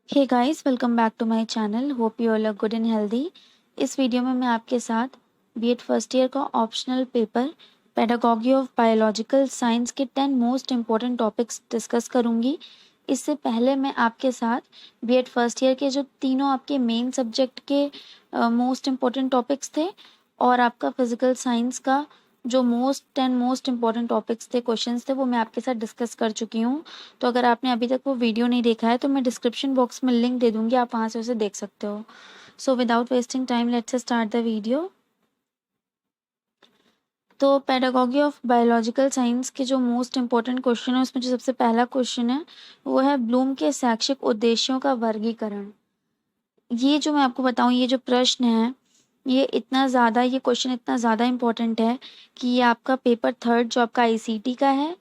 Hey guys, welcome back to my channel. Hope you all are good and healthy. इस video में मैं आपके साथ बीएड फर्स्ट ईयर का optional paper pedagogy of biological science के 10 most important topics discuss करूंगी। इससे पहले मैं आपके साथ बीएड फर्स्ट ईयर के जो तीनों आपके मेन सब्जेक्ट के मोस्ट इम्पॉर्टेंट टॉपिक्स थे और आपका फिजिकल साइंस का जो 10 मोस्ट इम्पॉर्टेंट टॉपिक्स थे, क्वेश्चंस थे, वो मैं आपके साथ डिस्कस कर चुकी हूँ। तो अगर आपने अभी तक वो वीडियो नहीं देखा है तो मैं डिस्क्रिप्शन बॉक्स में लिंक दे दूंगी, आप वहाँ से उसे देख सकते हो। So without wasting time let's start the video. तो पेडागॉजी ऑफ बायोलॉजिकल साइंस के जो मोस्ट इम्पॉर्टेंट क्वेश्चन है उसमें जो सबसे पहला क्वेश्चन है वो है ब्लूम के शैक्षिक उद्देश्यों का वर्गीकरण। ये जो मैं आपको बताऊं, ये जो प्रश्न है ये क्वेश्चन इतना ज़्यादा इम्पोर्टेंट है कि ये आपका पेपर थर्ड जो आपका आईसीटी का है,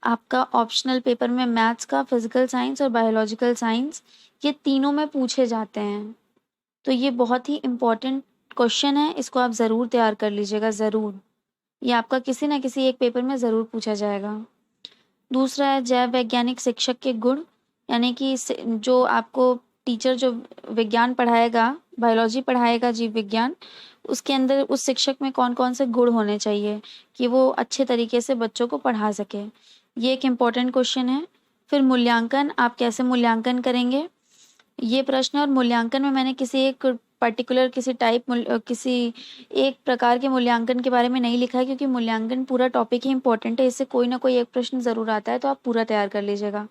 आपका ऑप्शनल पेपर में मैथ्स का, फिजिकल साइंस और बायोलॉजिकल साइंस, ये तीनों में पूछे जाते हैं। तो ये बहुत ही इम्पोर्टेंट क्वेश्चन है, इसको आप ज़रूर तैयार कर लीजिएगा, ज़रूर। ये आपका किसी ना किसी एक पेपर में ज़रूर पूछा जाएगा। दूसरा है जैव वैज्ञानिक शिक्षक के गुण, यानी कि जो आपको टीचर जो विज्ञान पढ़ाएगा, बायोलॉजी पढ़ाएगा, जीव विज्ञान, उसके अंदर उस शिक्षक में कौन कौन से गुण होने चाहिए कि वो अच्छे तरीके से बच्चों को पढ़ा सके। ये एक इम्पॉर्टेंट क्वेश्चन है। फिर मूल्यांकन, आप कैसे मूल्यांकन करेंगे, ये प्रश्न है। और मूल्यांकन में मैंने किसी एक पर्टिकुलर किसी एक प्रकार के मूल्यांकन के बारे में नहीं लिखा है, क्योंकि मूल्यांकन पूरा टॉपिक ही इम्पोर्टेंट है, इससे कोई ना कोई एक प्रश्न ज़रूर आता है, तो आप पूरा तैयार कर लीजिएगा।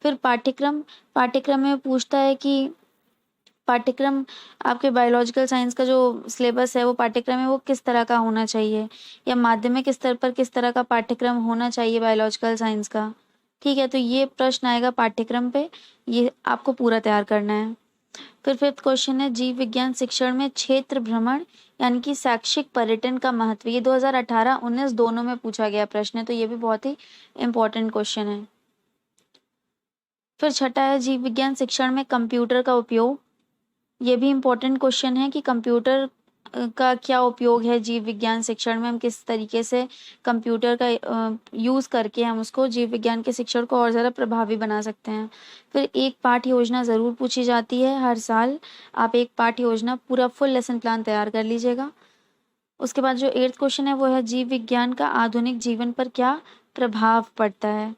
फिर पाठ्यक्रम, पाठ्यक्रम में पूछता है कि पाठ्यक्रम आपके बायोलॉजिकल साइंस का जो सिलेबस है, वो पाठ्यक्रम है वो किस तरह का होना चाहिए, या माध्यमिक स्तर पर किस तरह का पाठ्यक्रम होना चाहिए बायोलॉजिकल साइंस का। ठीक है, तो ये प्रश्न आएगा पाठ्यक्रम पे, ये आपको पूरा तैयार करना है। फिर फिफ्थ क्वेश्चन है जीव विज्ञान शिक्षण में क्षेत्र भ्रमण यानी कि शैक्षिक पर्यटन का महत्व। ये 2018-19 दोनों में पूछा गया प्रश्न है, तो ये भी बहुत ही इम्पोर्टेंट क्वेश्चन है। फिर छठा है जीव विज्ञान शिक्षण में कंप्यूटर का उपयोग। ये भी इम्पोर्टेंट क्वेश्चन है कि कंप्यूटर का क्या उपयोग है जीव विज्ञान शिक्षण में, हम किस तरीके से कंप्यूटर का यूज़ करके हम उसको जीव विज्ञान के शिक्षण को और ज़्यादा प्रभावी बना सकते हैं। फिर एक पाठ योजना ज़रूर पूछी जाती है हर साल, आप एक पाठ योजना पूरा फुल लेसन प्लान तैयार कर लीजिएगा। उसके बाद जो 8th क्वेश्चन है वो है जीव विज्ञान का आधुनिक जीवन पर क्या प्रभाव पड़ता है।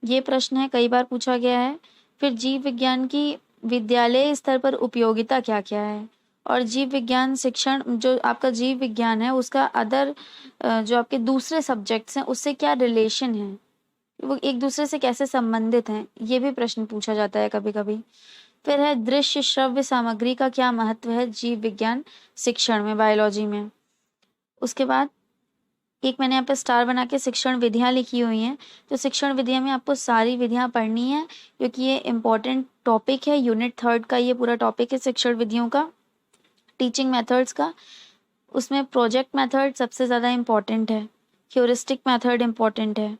ये प्रश्न है, कई बार पूछा गया है। फिर जीव विज्ञान की विद्यालय स्तर पर उपयोगिता क्या क्या है, और जीव विज्ञान शिक्षण जो आपका जीव विज्ञान है उसका जो आपके दूसरे सब्जेक्ट्स हैं उससे क्या रिलेशन है, वो एक दूसरे से कैसे संबंधित हैं, ये भी प्रश्न पूछा जाता है कभी कभी। फिर है दृश्य श्रव्य सामग्री का क्या महत्व है जीव विज्ञान शिक्षण में, बायोलॉजी में। उसके बाद एक मैंने यहाँ पे स्टार बना के शिक्षण विधियाँ लिखी हुई हैं, तो शिक्षण विधियाँ में आपको सारी विधियाँ पढ़नी है, क्योंकि ये इम्पोर्टेंट टॉपिक है। यूनिट थर्ड का ये पूरा टॉपिक है शिक्षण विधियों का, टीचिंग मेथड्स का। उसमें प्रोजेक्ट मेथड सबसे ज़्यादा इम्पॉर्टेंट है, ह्यूरिस्टिक मेथड इम्पॉर्टेंट है,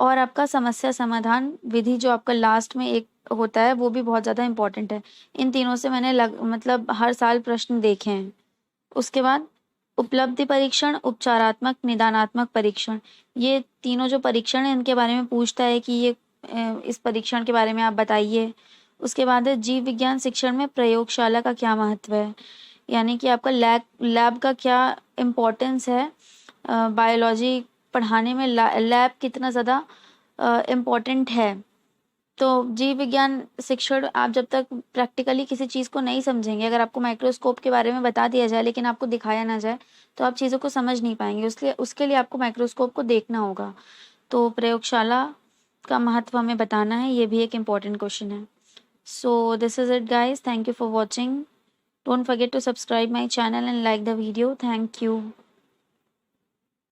और आपका समस्या समाधान विधि जो आपका लास्ट में एक होता है वो भी बहुत ज़्यादा इम्पॉर्टेंट है। इन तीनों से मैंने मतलब हर साल प्रश्न देखे हैं। उसके बाद उपलब्धि परीक्षण, उपचारात्मक, निदानात्मक परीक्षण, ये तीनों जो परीक्षण है इनके बारे में पूछता है कि इस परीक्षण के बारे में आप बताइए। उसके बाद है जीव विज्ञान शिक्षण में प्रयोगशाला का क्या महत्व है, यानी कि आपका लैब का क्या इम्पोर्टेंस है, बायोलॉजी पढ़ाने में लैब कितना ज़्यादा इम्पोर्टेंट है। तो जीव विज्ञान शिक्षण आप जब तक प्रैक्टिकली किसी चीज़ को नहीं समझेंगे, अगर आपको माइक्रोस्कोप के बारे में बता दिया जाए लेकिन आपको दिखाया ना जाए तो आप चीज़ों को समझ नहीं पाएंगे। उसके लिए आपको माइक्रोस्कोप को देखना होगा। तो प्रयोगशाला का महत्व हमें बताना है, ये भी एक इम्पॉर्टेंट क्वेश्चन है। So this is it guys, thank you for watching. Don't forget to subscribe my channel and like the video. Thank you.